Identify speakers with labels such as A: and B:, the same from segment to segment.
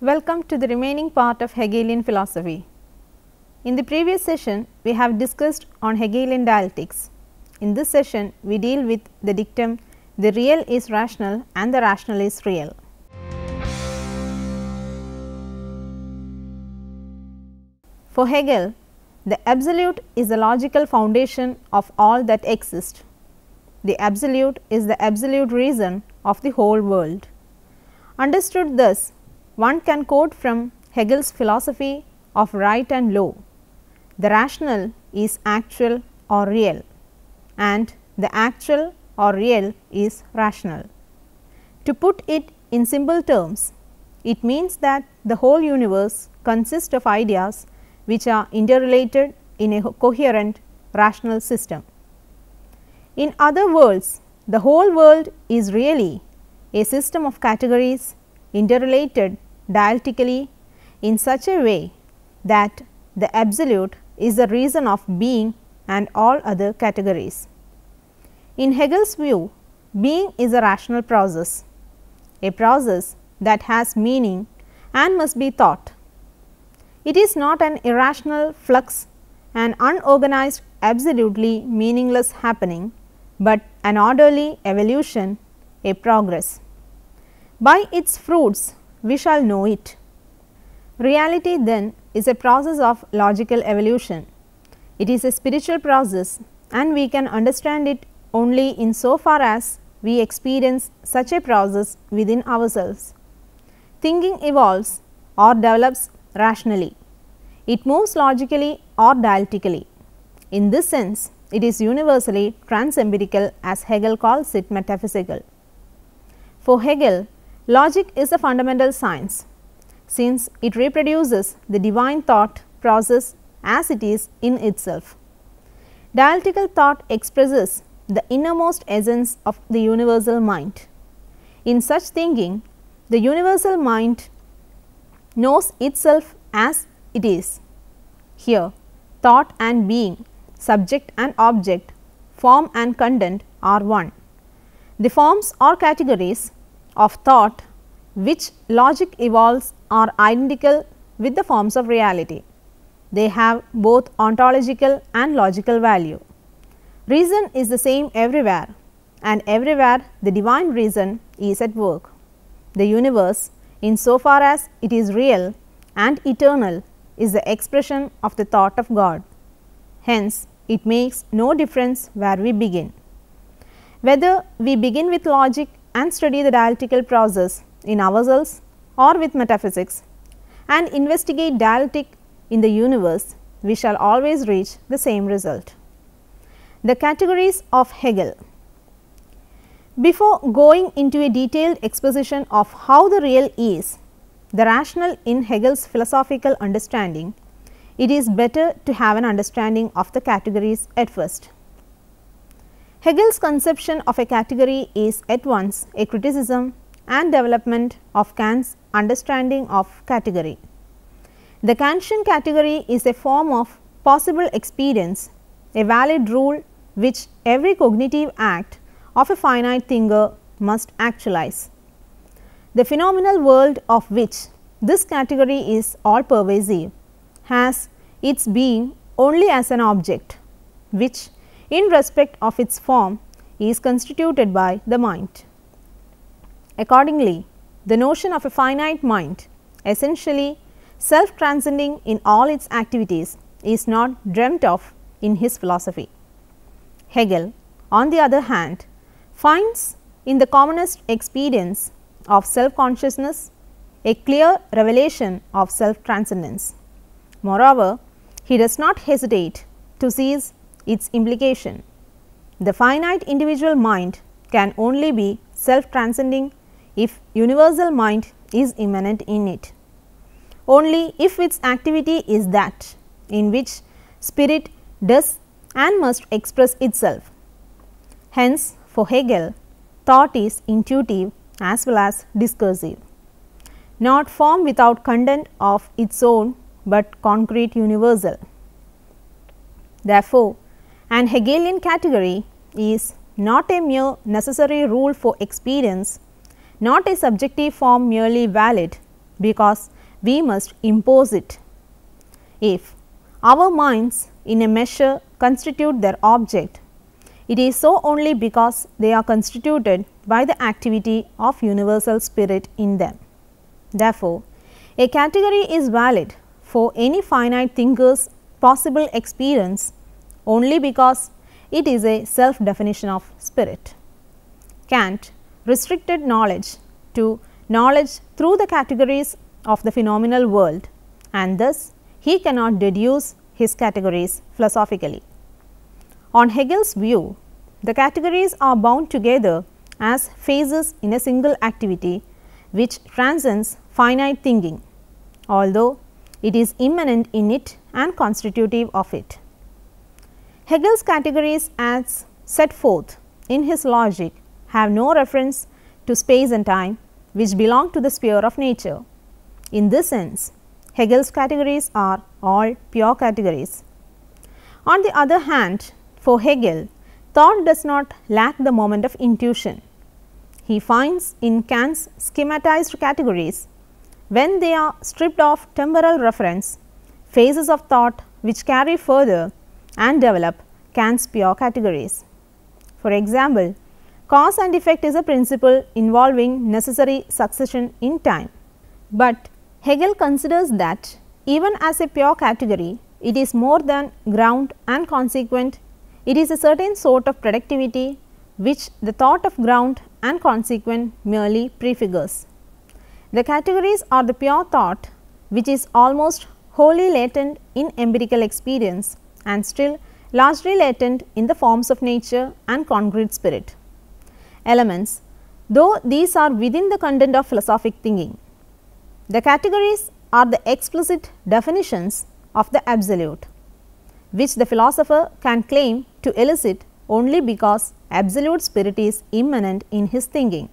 A: Welcome to the remaining part of Hegelian philosophy. In the previous session, we have discussed on Hegelian dialectics. In this session, we deal with the dictum, the real is rational and the rational is real. For Hegel, the absolute is the logical foundation of all that exists. The absolute is the absolute reason of the whole world. Understood thus, one can quote from Hegel's philosophy of right and law. The rational is actual or real, and the actual or real is rational. To put it in simple terms, it means that the whole universe consists of ideas which are interrelated in a coherent rational system. In other words, the whole world is really a system of categories interrelated dialectically in such a way that the absolute is the reason of being and all other categories. In Hegel's view, being is a rational process, a process that has meaning and must be thought. It is not an irrational flux, an unorganized, absolutely meaningless happening, but an orderly evolution, a progress. By its fruits we shall know it. Reality then is a process of logical evolution. It is a spiritual process, and we can understand it only in so far as we experience such a process within ourselves. Thinking evolves or develops rationally. It moves logically or dialectically. In this sense, it is universally transempirical, as Hegel calls it metaphysical. For Hegel, logic is a fundamental science, since it reproduces the divine thought process as it is in itself. Dialectical thought expresses the innermost essence of the universal mind. In such thinking, the universal mind knows itself as it is. Here, thought and being, subject and object, form and content are one. The forms or categories of thought which logic evolves are identical with the forms of reality. They have both ontological and logical value. Reason is the same everywhere, and everywhere the divine reason is at work. The universe, in so far as it is real and eternal, is the expression of the thought of God. Hence, it makes no difference where we begin. Whether we begin with logic and study the dialectical process in ourselves or with metaphysics and investigate dialectic in the universe, we shall always reach the same result. The categories of Hegel. Before going into a detailed exposition of how the real is, the rational in Hegel's philosophical understanding, it is better to have an understanding of the categories at first. Hegel's conception of a category is at once a criticism and development of Kant's understanding of category. The Kantian category is a form of possible experience, a valid rule which every cognitive act of a finite thinker must actualize. The phenomenal world of which this category is all pervasive has its being only as an object, which in respect of its form is constituted by the mind. Accordingly, the notion of a finite mind, essentially self-transcending in all its activities, is not dreamt of in his philosophy. Hegel, on the other hand, finds in the commonest experience of self-consciousness a clear revelation of self-transcendence. Moreover, he does not hesitate to seize its implication. The finite individual mind can only be self-transcending if universal mind is immanent in it. Only if its activity is that in which spirit does and must express itself. Hence, for Hegel, thought is intuitive as well as discursive, not form without content of its own, but concrete universal. Therefore, an Hegelian category is not a mere necessary rule for experience, not a subjective form merely valid, because we must impose it. If our minds in a measure constitute their object, it is so only because they are constituted by the activity of universal spirit in them. Therefore, a category is valid for any finite thinker's possible experience only because it is a self definition of spirit. Kant restricted knowledge to knowledge through the categories of the phenomenal world, and thus he cannot deduce his categories philosophically. On Hegel's view, the categories are bound together as phases in a single activity which transcends finite thinking, although it is immanent in it and constitutive of it. Hegel's categories as set forth in his logic have no reference to space and time, which belong to the sphere of nature. In this sense, Hegel's categories are all pure categories. On the other hand, for Hegel, thought does not lack the moment of intuition. He finds in Kant's schematized categories, when they are stripped of temporal reference, phases of thought which carry further and develop Kant's pure categories. For example, cause and effect is a principle involving necessary succession in time, but Hegel considers that even as a pure category, it is more than ground and consequent. It is a certain sort of productivity which the thought of ground and consequent merely prefigures. The categories are the pure thought which is almost wholly latent in empirical experience and still largely latent in the forms of nature and concrete spirit. Elements, though these are within the content of philosophic thinking. The categories are the explicit definitions of the absolute, which the philosopher can claim to elicit only because absolute spirit is immanent in his thinking.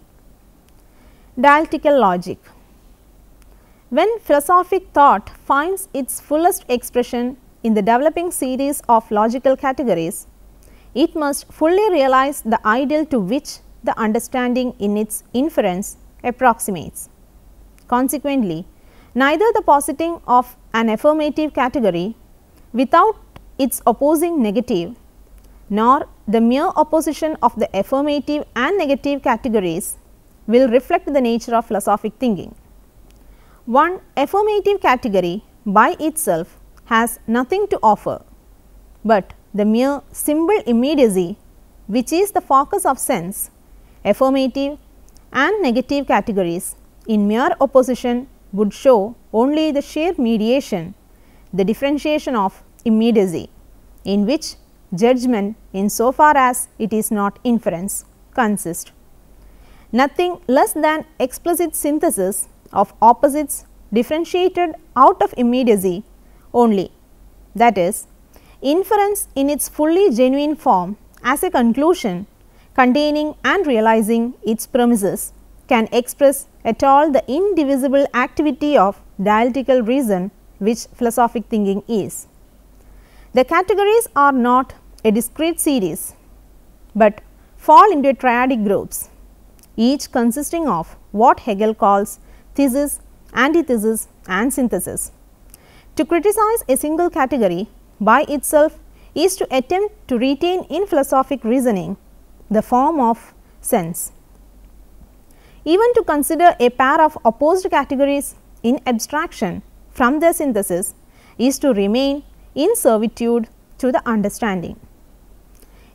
A: Dialectical logic. When philosophic thought finds its fullest expression in the developing series of logical categories, it must fully realize the ideal to which the understanding in its inference approximates. Consequently, neither the positing of an affirmative category without its opposing negative, nor the mere opposition of the affirmative and negative categories will reflect the nature of philosophic thinking. One affirmative category by itself has nothing to offer, but the mere symbol immediacy, which is the focus of sense, affirmative and negative categories in mere opposition would show only the sheer mediation, the differentiation of immediacy, in which judgment, in so far as it is not inference, consists. Nothing less than explicit synthesis of opposites differentiated out of immediacy only, that is, inference in its fully genuine form as a conclusion containing and realizing its premises can express at all the indivisible activity of dialectical reason which philosophic thinking is. The categories are not a discrete series, but fall into triadic groups, each consisting of what Hegel calls thesis, antithesis and synthesis. To criticize a single category by itself is to attempt to retain in philosophic reasoning the form of sense. Even to consider a pair of opposed categories in abstraction from their synthesis is to remain in servitude to the understanding.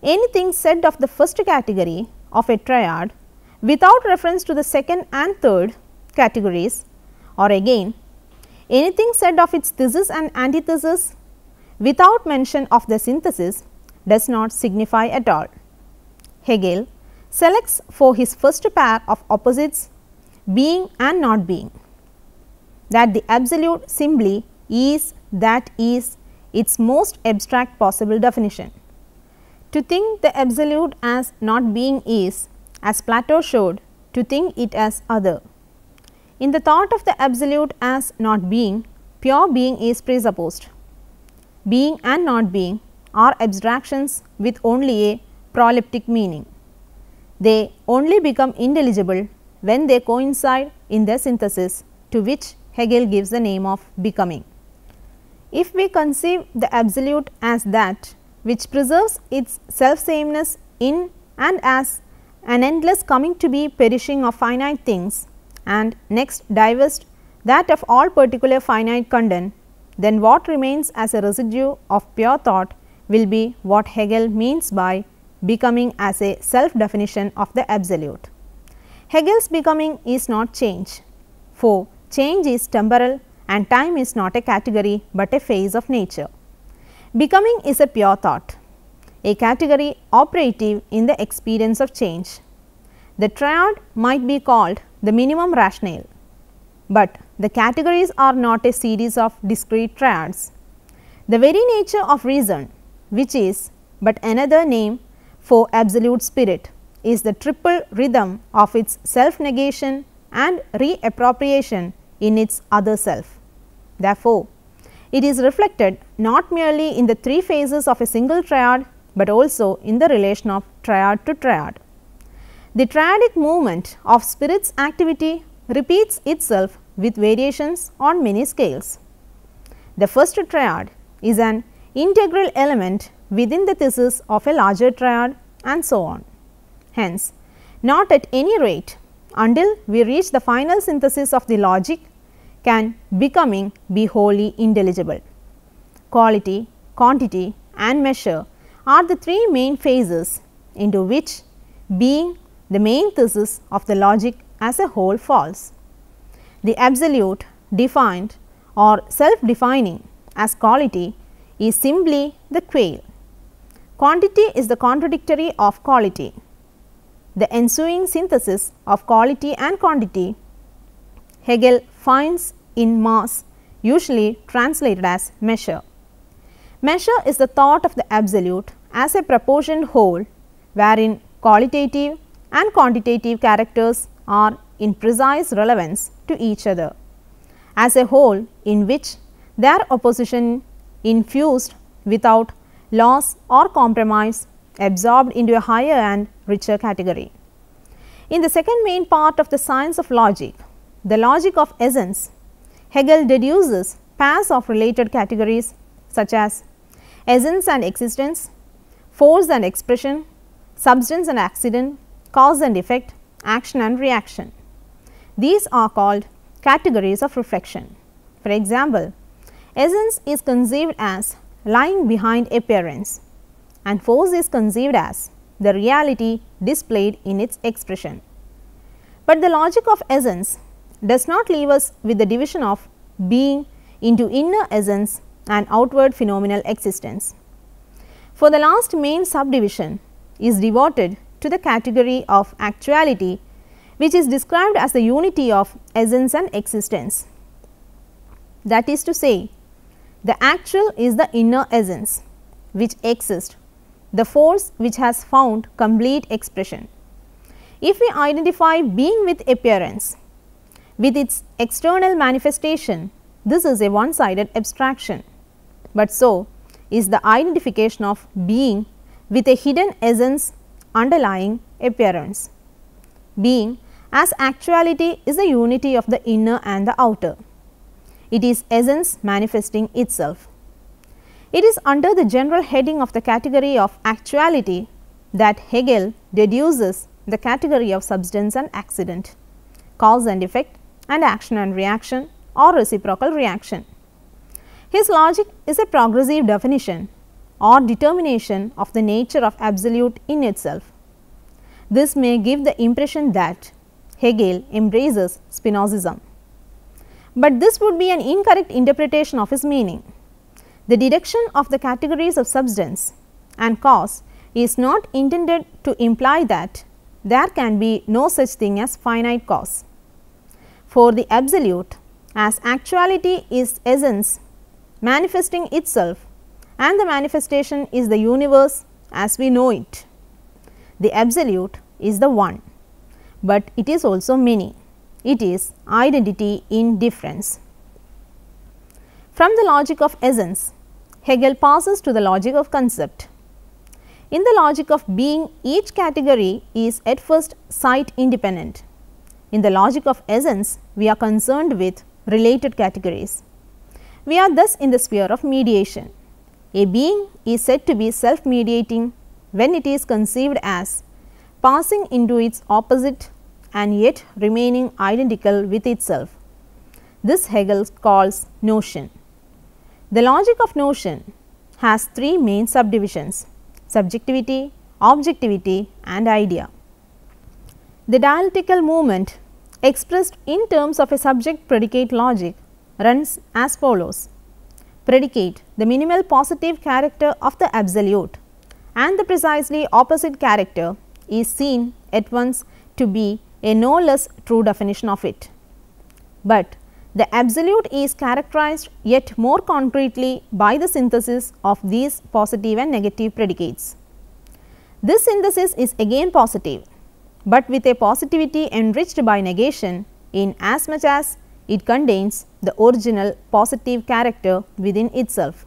A: Anything said of the first category of a triad without reference to the second and third categories, or again anything said of its thesis and antithesis without mention of the synthesis, does not signify at all. Hegel selects for his first pair of opposites being and not being, that the absolute simply is that is its most abstract possible definition. To think the absolute as not being is, as Plato showed, to think it as other. In the thought of the absolute as not being, pure being is presupposed. Being and not being are abstractions with only a proleptic meaning. They only become intelligible when they coincide in their synthesis to which Hegel gives the name of becoming. If we conceive the absolute as that which preserves its self-sameness in and as an endless coming to be perishing of finite things, and next divest that of all particular finite content, then what remains as a residue of pure thought will be what Hegel means by becoming as a self-definition of the absolute. Hegel's becoming is not change, for change is temporal and time is not a category but a phase of nature. Becoming is a pure thought, a category operative in the experience of change. The triad might be called the minimum rationale, but the categories are not a series of discrete triads. The very nature of reason, which is but another name for absolute spirit, is the triple rhythm of its self-negation and reappropriation in its other self. Therefore, it is reflected not merely in the three phases of a single triad, but also in the relation of triad to triad. The triadic movement of spirit's activity repeats itself with variations on many scales. The first triad is an integral element within the thesis of a larger triad, and so on. Hence, not at any rate until we reach the final synthesis of the logic can becoming be wholly intelligible. Quality, quantity and measure are the three main phases into which being, the main thesis of the logic as a whole, falls. The absolute defined or self-defining as quality is simply the quale. Quantity is the contradictory of quality. The ensuing synthesis of quality and quantity Hegel finds in mass, usually translated as measure. Measure is the thought of the absolute as a proportioned whole, wherein qualitative and quantitative characters are in precise relevance to each other, as a whole in which their opposition infused without loss or compromise, absorbed into a higher and richer category. In the second main part of the science of logic, the logic of essence, Hegel deduces pairs of related categories such as essence and existence, force and expression, substance and accident, cause and effect, action and reaction. These are called categories of reflection. For example, essence is conceived as lying behind appearance, and force is conceived as the reality displayed in its expression. But the logic of essence does not leave us with the division of being into inner essence and outward phenomenal existence. For the last main subdivision is devoted to the category of actuality, which is described as the unity of essence and existence. That is to say, the actual is the inner essence which exists, the force which has found complete expression. If we identify being with appearance, with its external manifestation, this is a one-sided abstraction, but so is the identification of being with a hidden essence underlying appearance. Being as actuality is the unity of the inner and the outer. It is essence manifesting itself. It is under the general heading of the category of actuality that Hegel deduces the category of substance and accident, cause and effect, and action and reaction or reciprocal reaction. His logic is a progressive definition or determination of the nature of absolute in itself. This may give the impression that Hegel embraces Spinozism, but this would be an incorrect interpretation of his meaning. The deduction of the categories of substance and cause is not intended to imply that there can be no such thing as finite cause. For the absolute, as actuality is essence manifesting itself, and the manifestation is the universe as we know it. The absolute is the one, but it is also many. It is identity in difference. From the logic of essence, Hegel passes to the logic of concept. In the logic of being, each category is at first sight independent. In the logic of essence, we are concerned with related categories. We are thus in the sphere of mediation. A being is said to be self-mediating when it is conceived as passing into its opposite and yet remaining identical with itself. This Hegel calls notion. The logic of notion has three main subdivisions: subjectivity, objectivity and idea. The dialectical movement expressed in terms of a subject-predicate logic runs as follows. Predicate, the minimal positive character of the absolute, and the precisely opposite character is seen at once to be a no less true definition of it. But the absolute is characterized yet more concretely by the synthesis of these positive and negative predicates. This synthesis is again positive, but with a positivity enriched by negation in as much as it contains the original positive character within itself.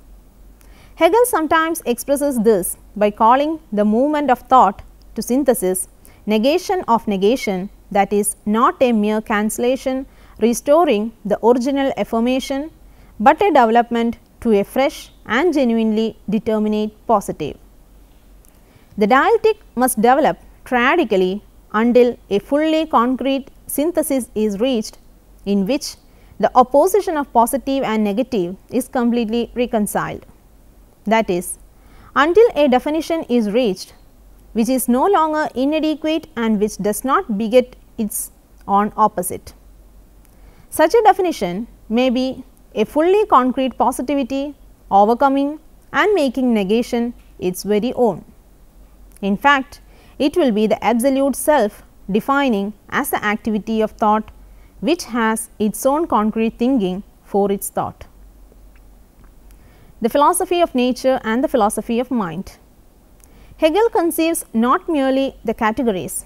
A: Hegel sometimes expresses this by calling the movement of thought to synthesis negation of negation, that is not a mere cancellation restoring the original affirmation, but a development to a fresh and genuinely determinate positive. The dialectic must develop triadically until a fully concrete synthesis is reached, in which the opposition of positive and negative is completely reconciled. That is, until a definition is reached which is no longer inadequate and which does not beget its own opposite. Such a definition may be a fully concrete positivity overcoming and making negation its very own. In fact, it will be the absolute self defining as the activity of thought which has its own concrete thinking for its thought. The philosophy of nature and the philosophy of mind. Hegel conceives not merely the categories,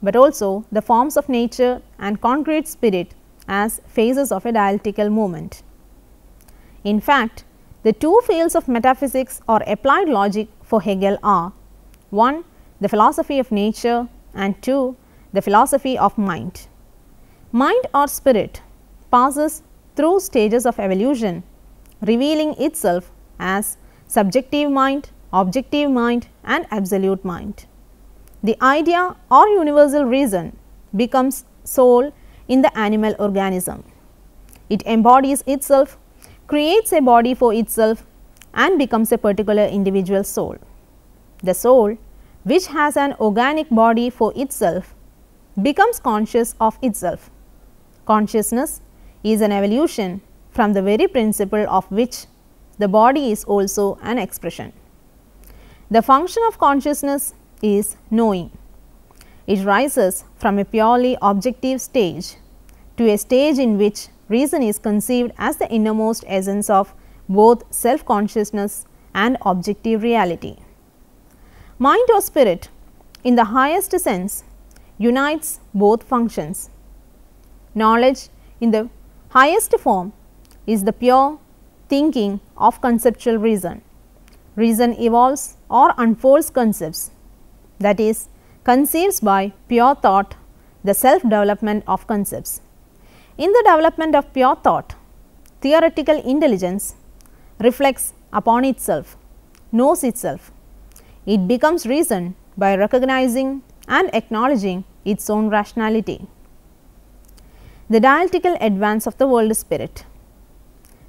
A: but also the forms of nature and concrete spirit as phases of a dialectical movement. In fact, the two fields of metaphysics or applied logic for Hegel are: 1. The philosophy of nature, and 2. The philosophy of mind. Mind or spirit passes through stages of evolution, revealing itself as subjective mind, objective mind and absolute mind. The idea or universal reason becomes soul in the animal organism. It embodies itself, creates a body for itself and becomes a particular individual soul. The soul, which has an organic body for itself, becomes conscious of itself. Consciousness is an evolution from the very principle of which the body is also an expression. The function of consciousness is knowing. It rises from a purely objective stage to a stage in which reason is conceived as the innermost essence of both self-consciousness and objective reality. Mind or spirit, in the highest sense, unites both functions. Knowledge in the highest form is the pure thinking of conceptual reason. Reason evolves or unfolds concepts, that is, conceives by pure thought the self-development of concepts. In the development of pure thought, theoretical intelligence reflects upon itself, knows itself. It becomes reason by recognizing and acknowledging its own rationality. The dialectical advance of the world spirit.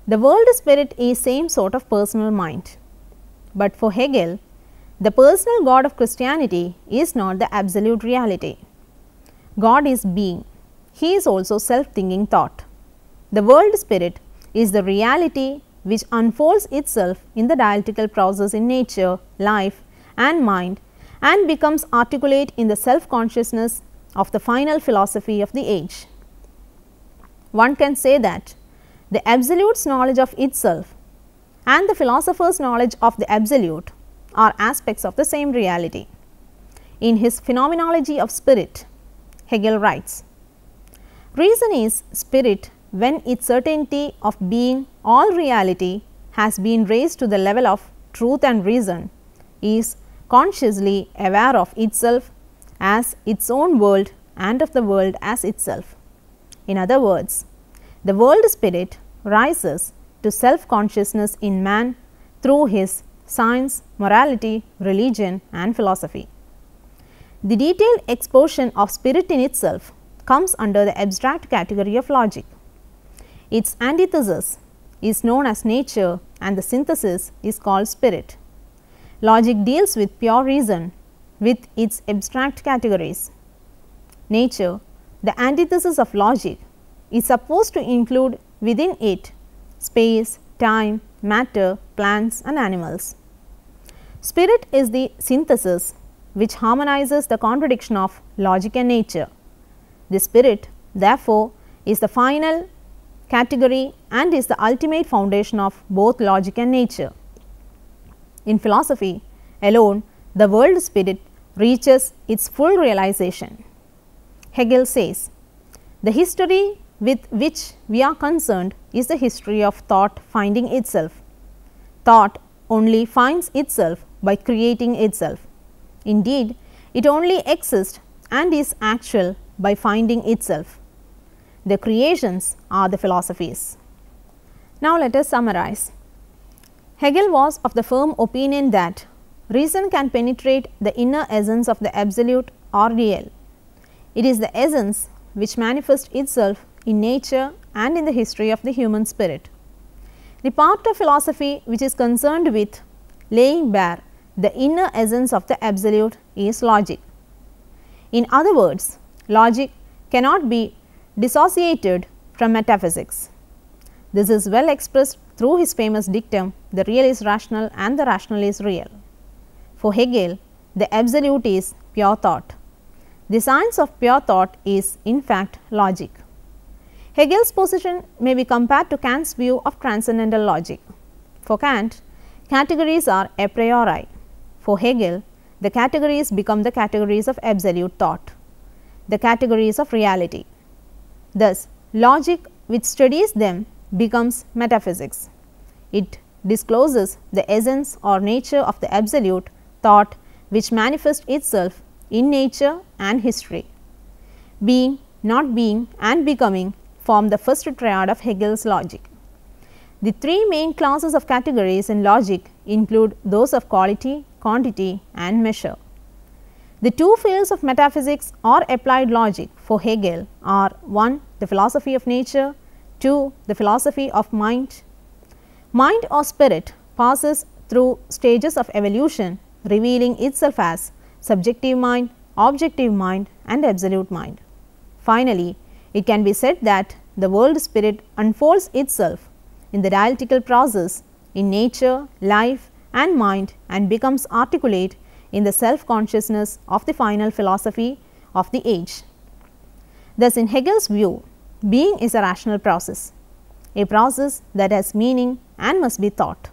A: The world spirit is same sort of personal mind, but for Hegel, the personal God of Christianity is not the absolute reality. God is being. He is also self-thinking thought. The world spirit is the reality which unfolds itself in the dialectical process in nature, life and mind and becomes articulate in the self-consciousness of the final philosophy of the age. One can say that the absolute's knowledge of itself and the philosopher's knowledge of the absolute are aspects of the same reality. In his Phenomenology of Spirit, Hegel writes, "Reason is spirit when its certainty of being all reality has been raised to the level of truth and reason, is consciously aware of itself as its own world and of the world as itself. In other words, the world spirit rises to self-consciousness in man through his science, morality, religion and philosophy. The detailed exposition of spirit in itself comes under the abstract category of logic. Its antithesis is known as nature and the synthesis is called spirit. Logic deals with pure reason with its abstract categories. Nature, the antithesis of logic, is supposed to include within it space, time, matter, plants and animals. Spirit is the synthesis which harmonizes the contradiction of logic and nature. The spirit, therefore, is the final category and is the ultimate foundation of both logic and nature. In philosophy alone, the world spirit reaches its full realization. Hegel says, "The history with which we are concerned is the history of thought finding itself. Thought only finds itself by creating itself. Indeed, it only exists and is actual by finding itself. The creations are the philosophies." Now, let us summarize. Hegel was of the firm opinion that reason can penetrate the inner essence of the absolute or real. It is the essence which manifests itself in nature and in the history of the human spirit. The part of philosophy which is concerned with laying bare the inner essence of the absolute is logic. In other words, logic cannot be dissociated from metaphysics. This is well expressed through his famous dictum, "The real is rational and the rational is real." For Hegel, the absolute is pure thought. The science of pure thought is in fact logic. Hegel's position may be compared to Kant's view of transcendental logic. For Kant, categories are a priori. For Hegel, the categories become the categories of absolute thought, the categories of reality. Thus, logic which studies them becomes metaphysics. It discloses the essence or nature of the absolute thought which manifests itself in nature and history. Being, not being and becoming form the first triad of Hegel's logic. The three main classes of categories in logic include those of quality, quantity and measure. The two fields of metaphysics or applied logic for Hegel are 1. The philosophy of nature, 2. The philosophy of mind. Mind or spirit passes through stages of evolution, revealing itself as subjective mind, objective mind and absolute mind. Finally, it can be said that the world spirit unfolds itself in the dialectical process in nature, life and mind and becomes articulate in the self-consciousness of the final philosophy of the age. Thus, in Hegel's view, being is a rational process, a process that has meaning and must be thought.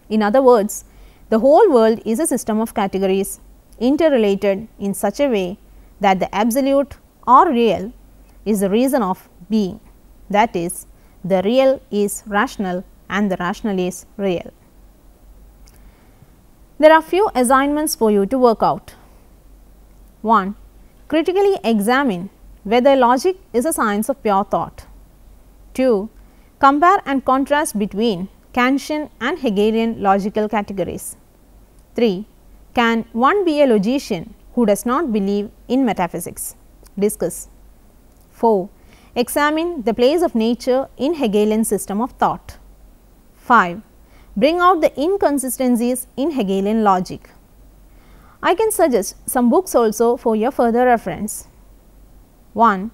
A: In other words, the whole world is a system of categories interrelated in such a way that the absolute or real is the reason of being, that is, the real is rational and the rational is real. There are few assignments for you to work out. 1. Critically examine whether logic is a science of pure thought. 2. Compare and contrast between Kantian and Hegelian logical categories. 3. Can one be a logician who does not believe in metaphysics? Discuss. 4. Examine the place of nature in Hegelian system of thought. 5. Bring out the inconsistencies in Hegelian logic. I can suggest some books also for your further reference. 1.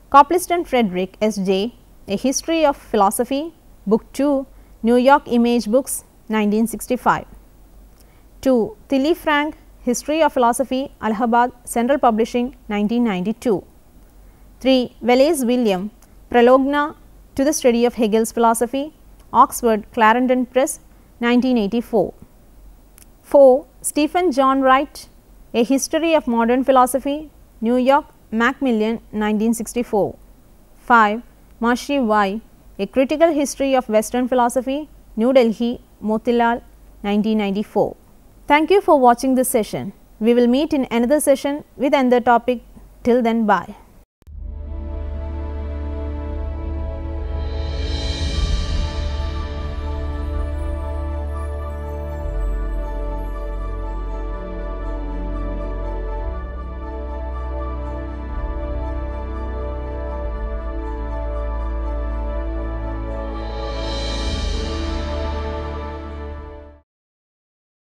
A: Copleston Frederick S.J. A History of Philosophy, Book 2, New York Image Books, 1965. 2. Tilly Frank, History of Philosophy, Allahabad, Central Publishing, 1992. 3. Wallace William, Prologue to the Study of Hegel's Philosophy, Oxford, Clarendon Press, 1984. 4. Stephen John Wright, A History of Modern Philosophy, New York, Macmillan, 1964. 5. Mashi Y, A Critical History of Western Philosophy, New Delhi, Motilal, 1994. Thank you for watching this session. We will meet in another session with another topic. Till then, bye.